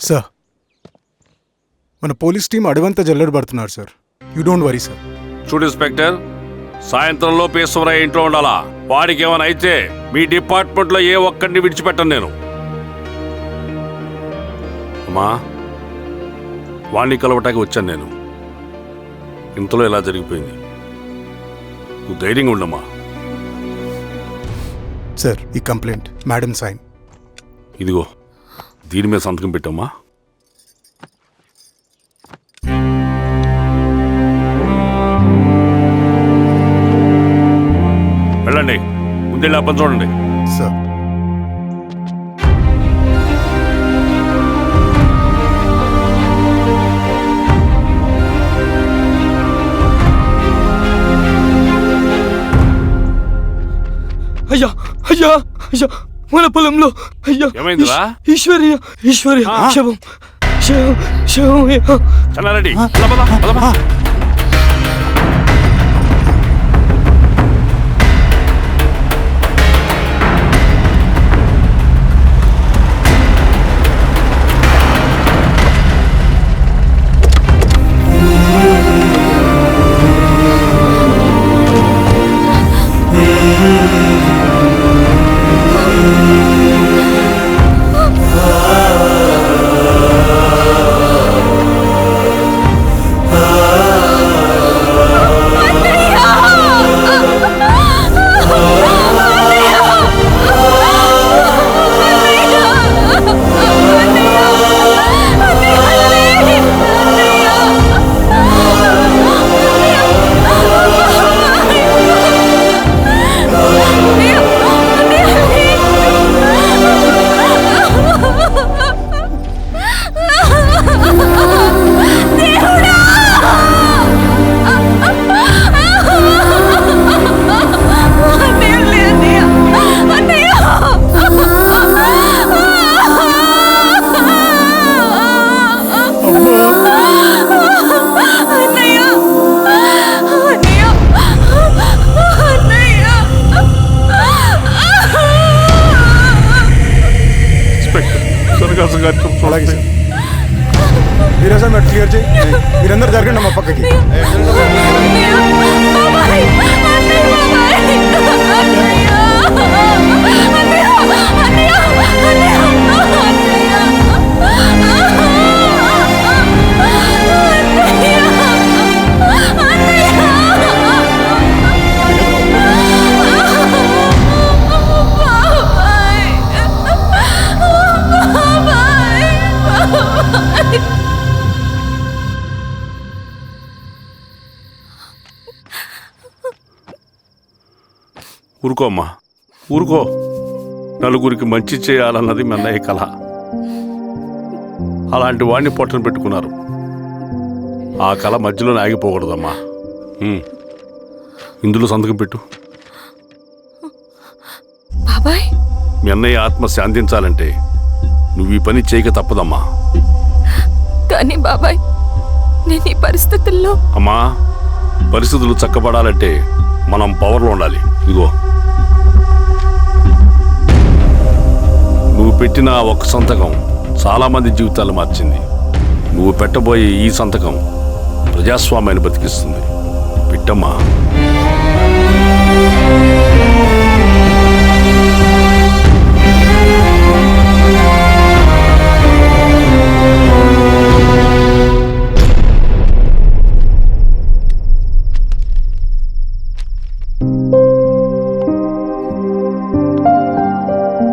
Sir, మన police team అడవంతా జల్లెడ పడుతున్నారు sir. You don't worry sir. చూడు ఇన్స్పెక్టర్, సాయంత్రంలో పేశ్వరయ్య ఇంట్లో ఉండాలా. వాడికి ఏమైనా అయితే మీ డిపార్ట్మెంట్లో ఏ ఒక్కడిని విడిచిపెట్టను నేను. అమ్మా, వాణ్ణి కలవటానికి వచ్చాను నేను. ఇంతలో ఇలా జరిగిపోయింది. నువ్వు ధైర్యంగా ఉండమ్మా. సార్, ఈ కంప్లైంట్ మేడం సైన్. ఇదిగో, దీని మీద సంతకం పెట్టమ్మా. వెళ్ళండి, ముందెళ్ళి అబ్బని చూడండి. సార్, అయ్యా అయ్యా అయ్యా, మన పొలంలో అయ్యా. ఏమైందిరా? ఈశ్వర్య శవం శవం శవం. చెన్నారెడ్డి, అలాగే సార్. మీరే సార్, మీరు క్లియర్ చేయి. మీరందరూ జరగండి అమ్మా పక్కకి. ఊరుకో అమ్మా, ఊరుకో. నలుగురికి మంచి చేయాలన్నది మీ అన్నయ్య కళ. అలాంటి వాడిని పొట్టను పెట్టుకున్నారు. ఆ కళ మధ్యలోనే ఆగిపోకూడదమ్మా. ఇందులో సంతకం పెట్టు. బాబాయ్, మీ అన్నయ్య ఆత్మ శాంతించాలంటే నువ్వు ఈ పని చేయక తప్పదమ్మా. కానీ బాబాయ్, నేను ఈ పరిస్థితుల్లో. అమ్మా, పరిస్థితులు చక్కబడాలంటే మనం పవర్లో ఉండాలి. ఇదిగో, నువ్వు పెట్టిన ఆ ఒక్క సంతకం చాలామంది జీవితాలు మార్చింది. నువ్వు పెట్టబోయే ఈ సంతకం ప్రజాస్వామ్యాన్ని బతికిస్తుంది. పెట్టమ్మా.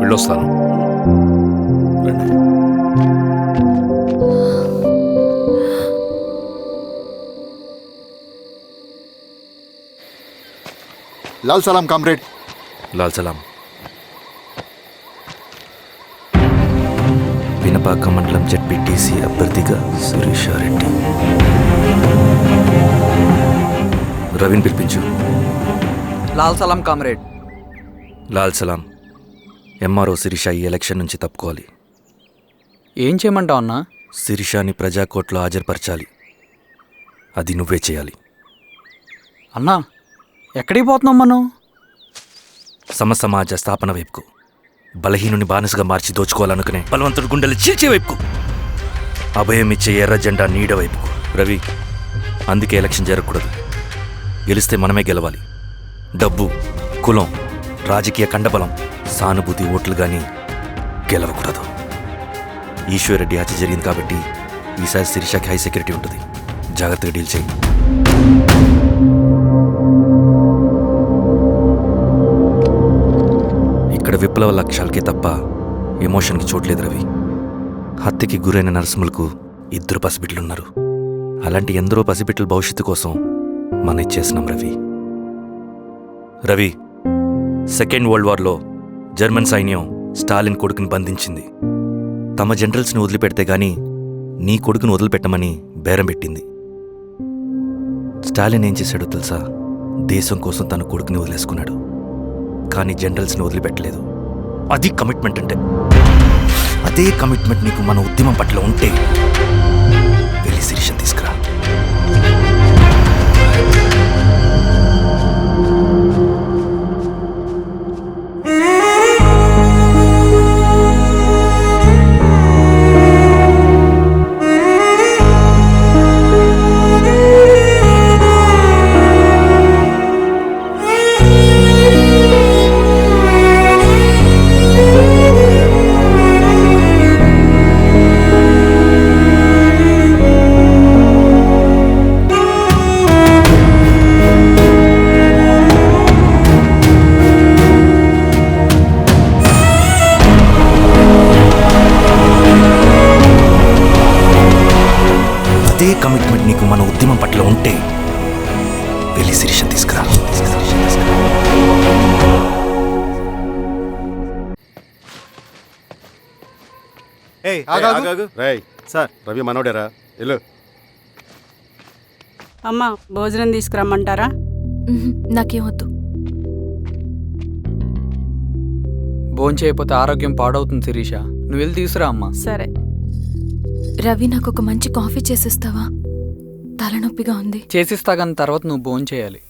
వెళ్ళొస్తాను. लाल सलाम कामरेड. लाल सलाम. వినపాక మండలం జెడ్పీటీసీ అభ్యర్థిగా సురేషారెడ్డి. రవిని పిలిపించు. లాల్ సలాం కామ్రేడ్. లాల్ సలాం. ఎంఆర్ఓ శిరీష ఈ ఎలక్షన్ నుంచి తప్పుకోవాలి. ఏం చేయమంటావు అన్నా? శిరీషాని ప్రజాకోర్టులో హాజరుపరచాలి. అది నువ్వే చేయాలి. అన్నా, ఎక్కడికి పోతున్నాం మనం? సమసమాజ స్థాపన వైపుకు. బలహీనుని బానిసగా మార్చి దోచుకోవాలనుకునే బలవంతుడు గుండెలు చీల్చే వైపుకు. అభయం ఇచ్చే ఎర్ర జెండా నీడ వైపుకు. రవి, అందుకే ఎలక్షన్ జరగకూడదు. గెలిస్తే మనమే గెలవాలి. డబ్బు, కులం, రాజకీయ కండబలం, సానుభూతి ఓట్లు కానీ గెలవకూడదు. ఈశ్వర్రెడ్డి హత్య జరిగింది కాబట్టి ఈసారి శిరీషకి హై సెక్యూరిటీ ఉంటుంది. జాగ్రత్తగా డీల్ చేయి. ఇక్కడ విప్లవ లక్ష్యాలకే తప్ప ఎమోషన్కి చోట్లేదు రవి. హత్యకి గురైన నరసింహులకు 2 పసిబిడ్డలున్నారు. అలాంటి ఎందరో పసిబిడ్డల భవిష్యత్తు కోసం మనం ఇచ్చేసినాం రవి. రవి, సెకండ్ వరల్డ్ వార్లో జర్మన్ సైన్యం స్టాలిన్ కొడుకుని బంధించింది. తమ జనరల్స్ని వదిలిపెడితే గాని నీ కొడుకును వదిలిపెట్టమని బేరం పెట్టింది. స్టాలిన్ ఏం చేశాడో తెలుసా? దేశం కోసం తన కొడుకుని వదిలేసుకున్నాడు. కానీ జనరల్స్ని వదిలిపెట్టలేదు. అది కమిట్మెంట్ అంటే. అదే కమిట్మెంట్ నీకు మన ఉద్యమం పట్ల ఉంటే వెళ్ళి శిరీషను తీసుకురా. అదే కమిట్మెంట్ నీకు మన ఉద్యమం పట్ల ఉంటే వెళ్ళి శిరీషను తీసుకురా. రేయ్ సార్, రవి మనోడేరా, వెళ్ళు. అమ్మ భోజనం తీసుకురమ్మంటారా? నాకేం వద్దు. భోంచేయకపోతే ఆరోగ్యం పాడవుతుంది శిరీష. నువ్వు వెళ్ళి తీసురా అమ్మా. సరే. రవి, నాకు ఒక మంచి కాఫీ చేసిస్తావా? తలనొప్పిగా ఉంది. చేసిస్తా కానీ తర్వాత నువ్వు భోంచేయాలి.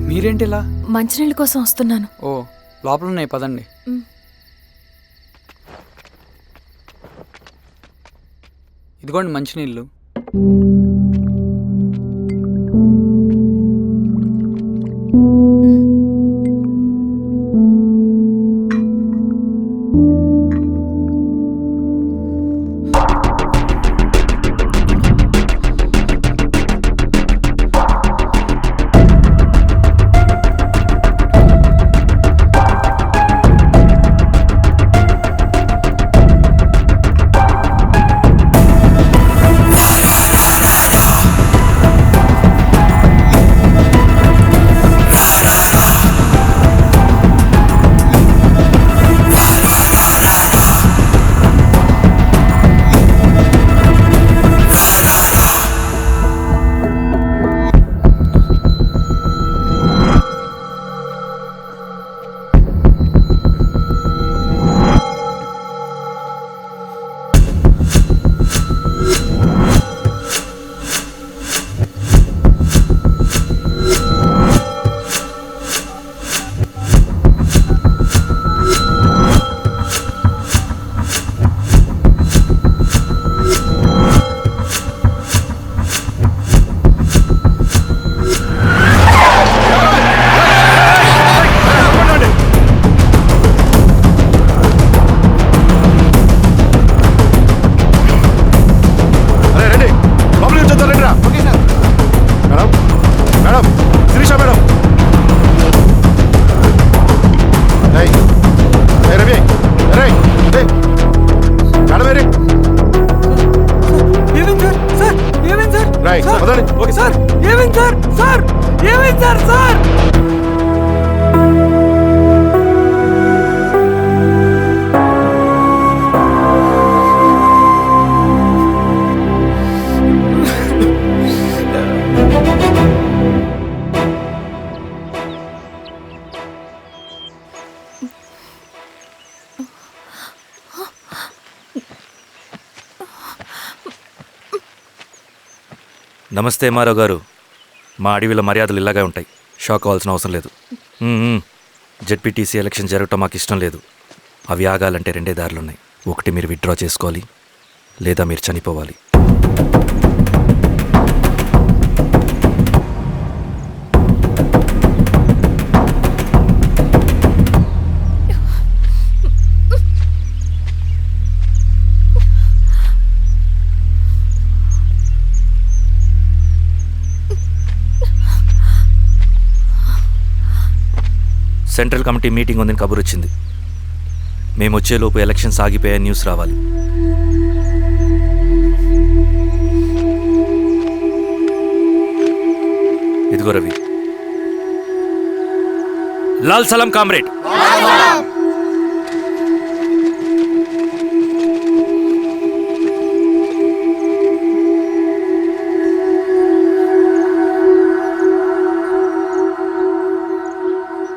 మీరేంటిలా? మంచినీళ్ళ కోసం వస్తున్నాను. ఓ, లోపల ఉన్నాయి, పదండి. ఇదిగోండి మంచినీళ్ళు. సార్ ఏమైంది సార్? సార్ ఏమైంది సార్? సార్ నమస్తే మారో గారు. మా అడవిలో మర్యాదలు ఇలాగే ఉంటాయి. షాక్ అవ్వాల్సిన అవసరం లేదు. జెడ్పీటీసీ ఎలక్షన్ జరగటం మాకు ఇష్టం లేదు. అవి ఆగాలంటే రెండే దారులున్నాయి. ఒకటి మీరు విత్డ్రా చేసుకోవాలి, లేదా మీరు చనిపోవాలి. సెంట్రల్ కమిటీ మీటింగ్ ఉందని కబురు వచ్చింది. మేము వచ్చేలోపు ఎలక్షన్స్ ఆగిపోయే న్యూస్ రావాలి. ఇదిగో రవి. లాల్ సలాం కామ్రేడ్.